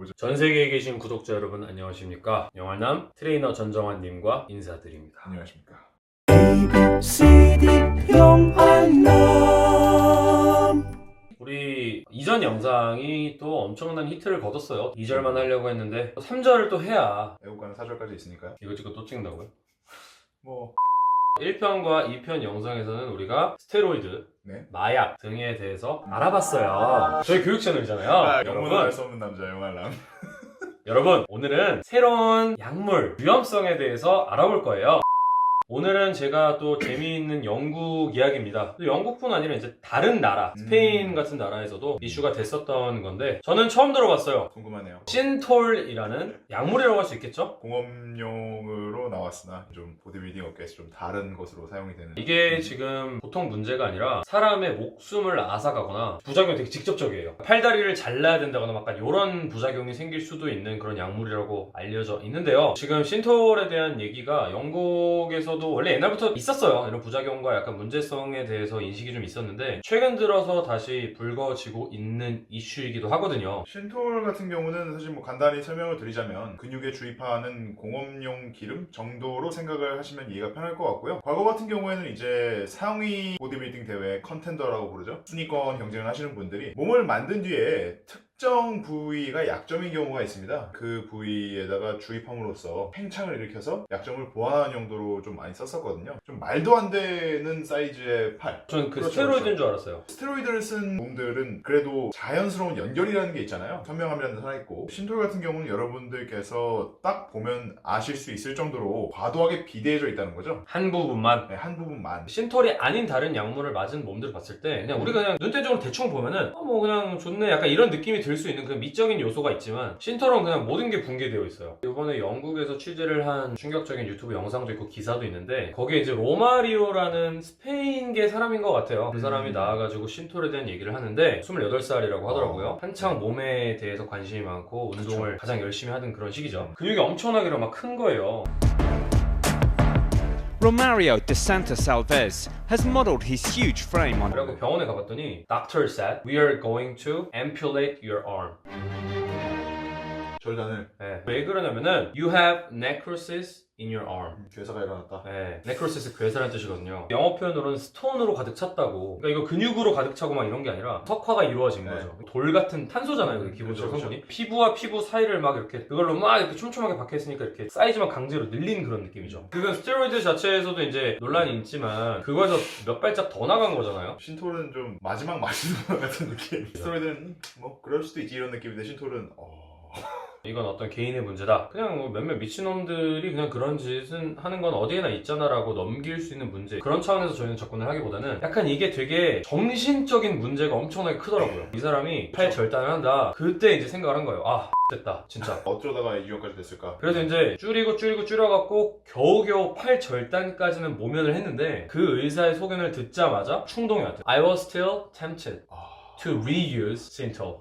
뭐죠? 전 세계에 계신 구독자 여러분 안녕하십니까? 영알남 트레이너 전정환님과 인사드립니다. 안녕하십니까. ABCD 영알람. 우리 이전 영상이 또 엄청난 히트를 거뒀어요. 2절만 하려고 했는데 3절을 또 해야 애국가는 4절까지 있으니까요. 이거 또 찍는다고요? 뭐 1편과 2편 영상에서는 우리가 스테로이드, 네. 마약 등에 대해서 알아봤어요. 저희 교육 채널이잖아요. 영문을 알 수 없는 남자 영알람. 여러분 오늘은 새로운 약물 위험성에 대해서 알아볼 거예요. 오늘은 제가 또 재미있는 영국 이야기입니다. 영국뿐 아니라 이제 다른 나라, 스페인 같은 나라에서도 이슈가 됐었던 건데 저는 처음 들어봤어요. 궁금하네요. 신톨이라는 약물이라고 할 수 있겠죠? 공업용으로 나왔으나 좀 보디빌딩 업계에서 좀 다른 것으로 사용이 되는. 이게 지금 보통 문제가 아니라 사람의 목숨을 앗아가거나 부작용이 되게 직접적이에요. 팔다리를 잘라야 된다거나 약간 이런 부작용이 생길 수도 있는 그런 약물이라고 알려져 있는데요. 지금 신톨에 대한 얘기가 영국에서도 원래 옛날부터 있었어요. 이런 부작용과 약간 문제성에 대해서 인식이 좀 있었는데 최근 들어서 다시 불거지고 있는 이슈이기도 하거든요. 신톨 같은 경우는 사실 뭐 간단히 설명을 드리자면 근육에 주입하는 공업용 기름 정도로 생각을 하시면 이해가 편할 것 같고요. 과거 같은 경우에는 이제 상위 보디빌딩 대회 컨텐더라고 부르죠. 순위권 경쟁을 하시는 분들이 몸을 만든 뒤에 특정 부위가 약점인 경우가 있습니다. 그 부위에다가 주입함으로써 팽창을 일으켜서 약점을 보완하는 용도로 좀 많이 썼었거든요. 좀 말도 안 되는 사이즈의 팔. 저는 그 그렇죠, 스테로이드인 그렇죠. 줄 알았어요. 스테로이드를 쓴 몸들은 그래도 자연스러운 연결이라는 게 있잖아요. 선명함이라는 게 살아있고 신톨 같은 경우는 여러분들께서 딱 보면 아실 수 있을 정도로 과도하게 비대해져 있다는 거죠. 한 부분만. 네, 한 부분만. 신톨이 아닌 다른 약물을 맞은 몸들을 봤을 때 그냥 우리가 그냥 눈대중으로 대충 보면은 뭐 그냥 좋네 약간 이런 느낌이 들 수 있는 그 미적인 요소가 있지만 신톨은 그냥 모든 게 붕괴되어 있어요. 이번에 영국에서 취재를 한 충격적인 유튜브 영상도 있고 기사도 있는데 거기에 이제 로마리오라는 스페인계 사람인 것 같아요. 그 사람이 나와가지고 신톨에 대한 얘기를 하는데 28살이라고 하더라고요. 한창 몸에 대해서 관심이 많고 운동을 가장 열심히 하던 그런 시기죠. 근육이 엄청나게 막 큰 거예요. Romario de Santos Alves has modeled his huge frame on. 그리고 병원에 가봤더니 Doctor said we are going to ampulate your arm. 절단을 네. 왜 그러냐면은 You have necrosis in your arm. 괴사가 일어났다. 네. necrosis 괴사라는 뜻이거든요. 영어 표현으로는 스톤으로 가득 찼다고. 그러니까 이거 근육으로 가득 차고 막 이런 게 아니라 석화가 이루어진 거죠. 돌 같은 탄소잖아요. 그게 기본적으로 그렇죠, 성분이. 피부와 피부 사이를 막 이렇게 그걸로 막 이렇게 촘촘하게 박혀있으니까 이렇게 사이즈만 강제로 늘린 그런 느낌이죠. 그건 스테로이드 자체에서도 이제 논란이 있지만 그거에서 몇 발짝 더 나간 거잖아요. 신톨은 좀 마지막 마지노선 같은 느낌. 스테로이드는 뭐 그럴 수도 있지 이런 느낌인데 신톨은 이건 어떤 개인의 문제다. 그냥 뭐 몇몇 미친놈들이 그냥 그런 짓은 하는 건 어디에나 있잖아 라고 넘길 수 있는 문제. 그런 차원에서 저희는 접근을 하기보다는 약간 이게 되게 정신적인 문제가 엄청나게 크더라고요. 이 사람이 팔 절단을 한다. 그때 이제 생각을 한 거예요. 아 됐다 진짜. 어쩌다가 이 유형까지 됐을까? 그래서 이제 줄여갖고 겨우겨우 팔 절단까지는 모면을 했는데 그 의사의 소견을 듣자마자 충동이 왔대요. I was still tempted to reuse Synthol.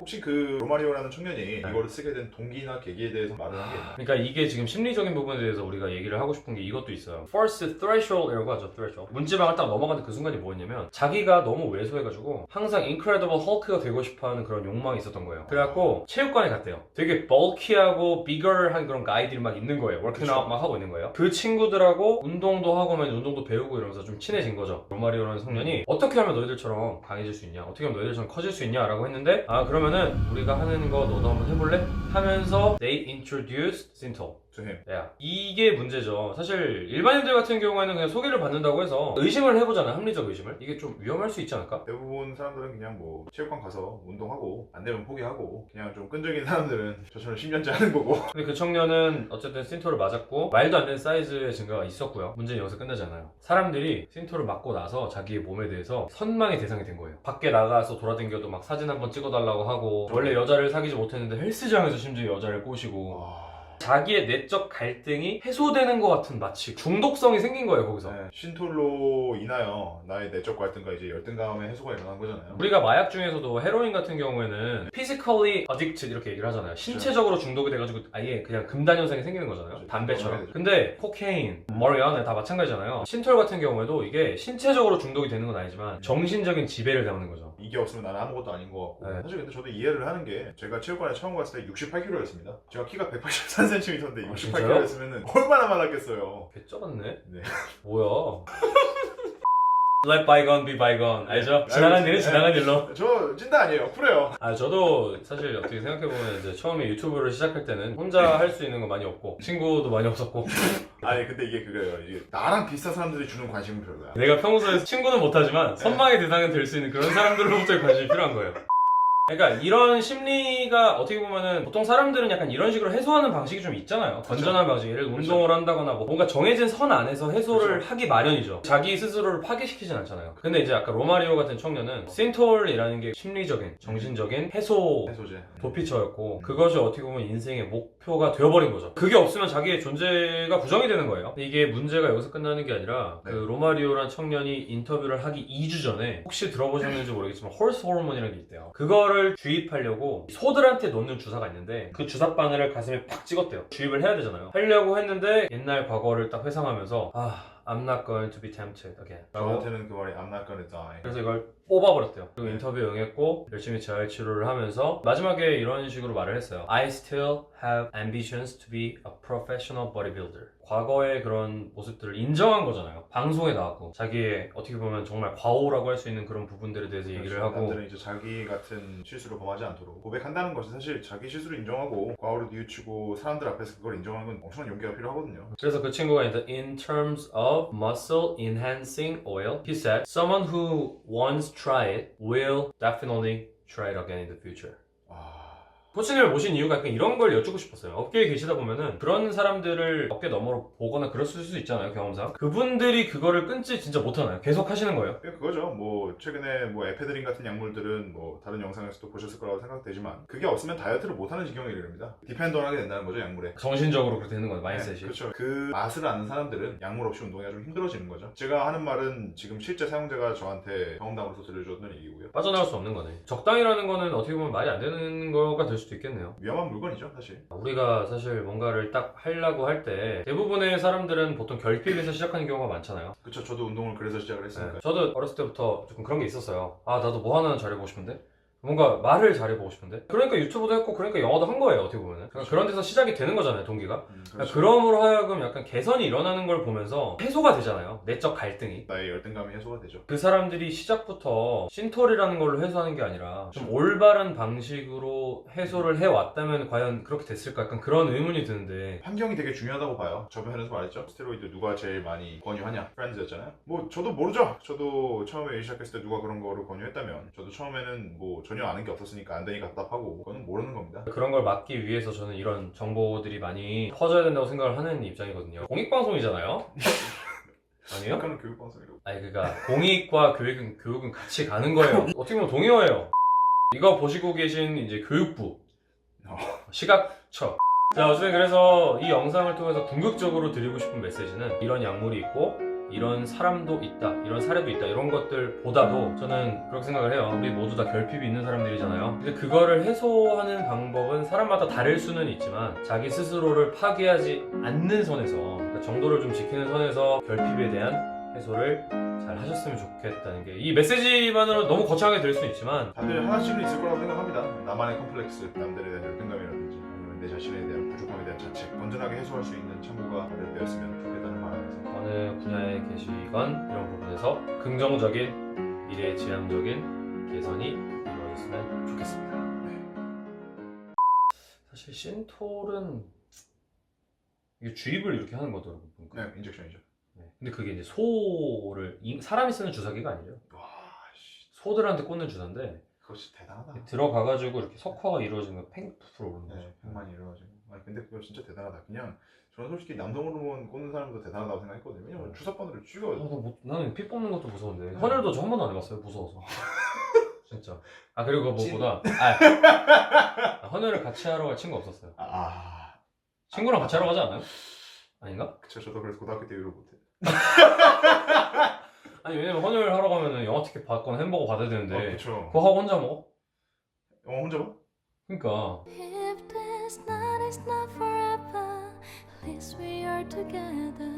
혹시 그 로마리오라는 청년이 이거를 쓰게 된 동기나 계기에 대해서 말을 한 게 있나요? 그러니까 이게 지금 심리적인 부분에 대해서 우리가 얘기를 하고 싶은 게 이것도 있어요. First threshold이라고 하죠. threshold. 문지방을 딱 넘어가는 그 순간이 뭐였냐면 자기가 너무 왜소해가지고 항상 Incredible Hulk가 되고 싶어하는 그런 욕망이 있었던 거예요. 그래갖고 체육관에 갔대요. 되게 bulky하고 bigger한 그런 아이들이 막 있는 거예요. working out 막 하고 있는 거예요. 그 친구들하고 운동도 하고 운동도 배우고 이러면서 좀 친해진 거죠. 로마리오라는 청년이 어떻게 하면 너희들처럼 강해질 수 있냐? 어떻게 하면 너희들처럼 커질 수 있냐? 라고 했는데 아 그러면은 우리가 하는 거 너도 한번 해볼래? 하면서 they introduced Synthol. 이게 문제죠. 사실 일반인들 같은 경우에는 그냥 소개를 받는다고 해서 의심을 해보잖아요. 합리적 의심을. 이게 좀 위험할 수 있지 않을까? 대부분 사람들은 그냥 뭐 체육관 가서 운동하고 안 되면 포기하고 그냥 좀 끈적인 사람들은 저처럼 10년째 하는 거고. 근데 그 청년은 어쨌든 신톨을 맞았고 말도 안 되는 사이즈의 증가가 있었고요. 문제는 여기서 끝나지 않아요. 사람들이 신톨을 맞고 나서 자기의 몸에 대해서 선망의 대상이 된 거예요. 밖에 나가서 돌아다녀도 막 사진 한번 찍어달라고 하고 원래 여자를 사귀지 못했는데 헬스장에서 심지어 여자를 꼬시고 자기의 내적 갈등이 해소되는 것 같은 마치 중독성이 생긴 거예요 거기서. 네, 신톨로 인하여 나의 내적 갈등과 이제 열등감의 해소가 일어난 거잖아요. 우리가 마약 중에서도 헤로인 같은 경우에는 physically addicted 이렇게 얘기를 하잖아요. 신체적으로 중독이 돼가지고 아예 그냥 금단 현상이 생기는 거잖아요. 담배처럼. 근데 코케인, 머리아나 다 마찬가지잖아요. 신톨 같은 경우에도 이게 신체적으로 중독이 되는 건 아니지만 정신적인 지배를 당하는 거죠. 이게 없으면 나는 아무것도 아닌 것 같고 네. 사실 근데 저도 이해를 하는 게 제가 체육관에 처음 갔을 때 68kg였습니다. 제가 키가 183cm인데 아, 68kg였으면 얼마나 말랐겠어요. 개 쩔었네. 네. 뭐야? Let bygone be bygone. 알죠? 지나간 일은 지나간 일로. 저 찐따 아니에요. 쿨해요. 아 저도 사실 어떻게 생각해보면 이제 처음에 유튜브를 시작할 때는 혼자 할 수 있는 거 많이 없고 친구도 많이 없었고 아니 근데 이게 그거예요. 이게 나랑 비슷한 사람들이 주는 관심은 별로야. 내가 평소에 친구는 못하지만 선망의 대상은 될 수 있는 그런 사람들로부터의 관심이 필요한 거예요. 그러니까 이런 심리가 어떻게 보면은 보통 사람들은 약간 이런 식으로 해소하는 방식이 좀 있잖아요. 건전한 방식. 예를 들어 운동을 한다거나 뭐 뭔가 정해진 선 안에서 해소를 하기 마련이죠. 자기 스스로를 파괴시키진 않잖아요. 근데 이제 아까 로마리오 같은 청년은 신톨이라는 게 심리적인, 정신적인 해소 해소제. 도피처였고 그것이 어떻게 보면 인생의 목표가 되어버린 거죠. 그게 없으면 자기의 존재가 부정이 되는 거예요. 근데 이게 문제가 여기서 끝나는 게 아니라 네. 그 로마리오란 청년이 인터뷰를 하기 2주 전에 혹시 들어보셨는지 모르겠지만 홀스 호르몬이라는 게 있대요. 그거를 주입하려고 소들한테 놓는 주사가 있는데 그 주사 바늘을 가슴에 팍 찍었대요. 주입을 해야 되잖아요. 하려고 했는데 옛날 과거를 딱 회상하면서 I'm not going to be tempted again 저한테는 그 말이 I'm not gonna die. 그래서 이걸 뽑아버렸대요. 그리고 인터뷰에 응했고 열심히 재활 치료를 하면서 마지막에 이런 식으로 말을 했어요. I still have ambitions to be a professional bodybuilder. 과거의 그런 모습들을 인정한 거잖아요. 방송에 나왔고 자기의 어떻게 보면 정말 과오라고 할 수 있는 그런 부분들에 대해서 얘기를 하고 남들은 이제 자기 같은 실수를 범하지 않도록 고백한다는 것은 사실 자기 실수를 인정하고 과오를 뉘우치고 사람들 앞에서 그걸 인정하는 건 엄청난 용기가 필요하거든요. 그래서 그 친구가 in terms of muscle enhancing oil, he said, someone who once tried it will definitely try it again in the future. 코치님을 모신 이유가 약간 이런 걸 여쭙고 싶었어요. 업계에 계시다 보면은 그런 사람들을 업계 너머로 보거나 그랬을 수 있잖아요, 경험상. 그분들이 그거를 끊지 진짜 못하나요? 계속 하시는 거예요? 그거죠. 뭐 최근에 뭐 에페드린 같은 약물들은 뭐 다른 영상에서도 보셨을 거라고 생각되지만 그게 없으면 다이어트를 못하는 지경에 이릅니다. 디펜던하게 된다는 거죠, 약물에. 정신적으로 그렇게 되는 거예요, 마인셋이. 그렇죠. 그 맛을 아는 사람들은 약물 없이 운동이 좀 힘들어지는 거죠. 제가 하는 말은 지금 실제 사용자가 저한테 경험담으로서 들려줬던 얘기고요. 빠져나갈 수 없는 거네. 적당이라는 거는 어떻게 보면 말이 안 되는 거가 될 수도 있겠네요. 위험한 물건이죠, 사실. 우리가 사실 뭔가를 딱 하려고 할 때 대부분의 사람들은 보통 결핍에서 시작하는 경우가 많잖아요. 그렇죠. 저도 운동을 그래서 시작을 했으니까. 네. 저도 어렸을 때부터 조금 그런 게 있었어요. 아, 나도 뭐 하나 잘해보고 싶은데? 뭔가 말을 잘해보고 싶은데? 그러니까 유튜브도 했고, 그러니까 영어도 한 거예요, 어떻게 보면은. 그러니까 그런 데서 시작이 되는 거잖아요, 동기가. 그렇죠. 그럼으로 하여금 약간 개선이 일어나는 걸 보면서 해소가 되잖아요. 내적 갈등이. 나의 열등감이 해소가 되죠. 그 사람들이 시작부터 신톨이라는 걸로 해소하는 게 아니라 좀 올바른 방식으로 해소를 해왔다면 과연 그렇게 됐을까? 약간 그런 의문이 드는데 환경이 되게 중요하다고 봐요. 저번에도 말했죠. 스테로이드 누가 제일 많이 권유하냐? 프렌즈였잖아요. 뭐 저도 모르죠. 저도 처음에 시작했을 때 누가 그런 거를 권유했다면 저도 처음에는 뭐 전혀 아는 게 없었으니까 안 되니까 답답하고 그거는 모르는 겁니다. 그런 걸 막기 위해서 저는 이런 정보들이 많이 퍼져야 된다고 생각을 하는 입장이거든요. 공익방송이잖아요? 아니에요? 약간은 교육방송이라고. 아니 그러니까 공익과 교육은 같이 가는 거예요. 어떻게 보면 동의어예요. 이거 보시고 계신 이제 교육부 시각처. 자 어쨌든 그래서 이 영상을 통해서 궁극적으로 드리고 싶은 메시지는 이런 약물이 있고 이런 사람도 있다, 이런 사례도 있다, 이런 것들보다도 저는 그렇게 생각을 해요. 우리 모두 다 결핍이 있는 사람들이잖아요. 근데 그거를 해소하는 방법은 사람마다 다를 수는 있지만 자기 스스로를 파괴하지 않는 선에서, 그러니까 정도를 좀 지키는 선에서 결핍에 대한 해소를 잘 하셨으면 좋겠다는 게, 이 메시지만으로 너무 거창하게 들릴 수는 있지만 다들 하나씩은 있을 거라고 생각합니다. 나만의 컴플렉스, 남들에 대한 열등감이라든지 아니면 내 자신에 대한 부족함에 대한 자책, 건전하게 해소할 수 있는 참고가 마련되었으면 좋겠다는 바람에서 어느 분야에 계시건 이런 부분에서 긍정적인 미래지향적인 개선이 이루어졌으면 좋겠습니다. 사실 신톨은 이게 주입을 이렇게 하는 거더라고요. 보니까. 네, 인젝션이죠. 네. 근데 그게 이제 소를 사람이 쓰는 주사기가 아니죠. 와, 씨, 소들한테 꽂는 주사인데 그것이 대단하다. 들어가가지고 이렇게 석화가 이루어지는 거 팽 부풀어 오르는 거죠. 네, 100만이 이래가지고. 아니 근데 그거 진짜 대단하다. 그냥 저는 솔직히 남성 호르몬 꽂는 사람도 대단하다고 생각했거든요. 왜냐면 주사바늘을 죽여. 나는 피 뽑는 것도 무서운데 헌혈도 저 한 번도 안 해봤어요. 무서워서. 진짜. 아 그리고 무엇보다 헌혈을 같이 하러 갈 친구 없었어요. 친구랑 같이 하러 가지 않아요? 아닌가? 그쵸, 저도 그래서 고등학교 때 이후로 못해. 아니 왜냐면 헌혈 하러 가면은 영화 티켓 받거나 햄버거 받아야 되는데 그쵸. 그거 하고 혼자 먹어? 혼자 봐? 그러니까 If this night is not forever, at least we are together.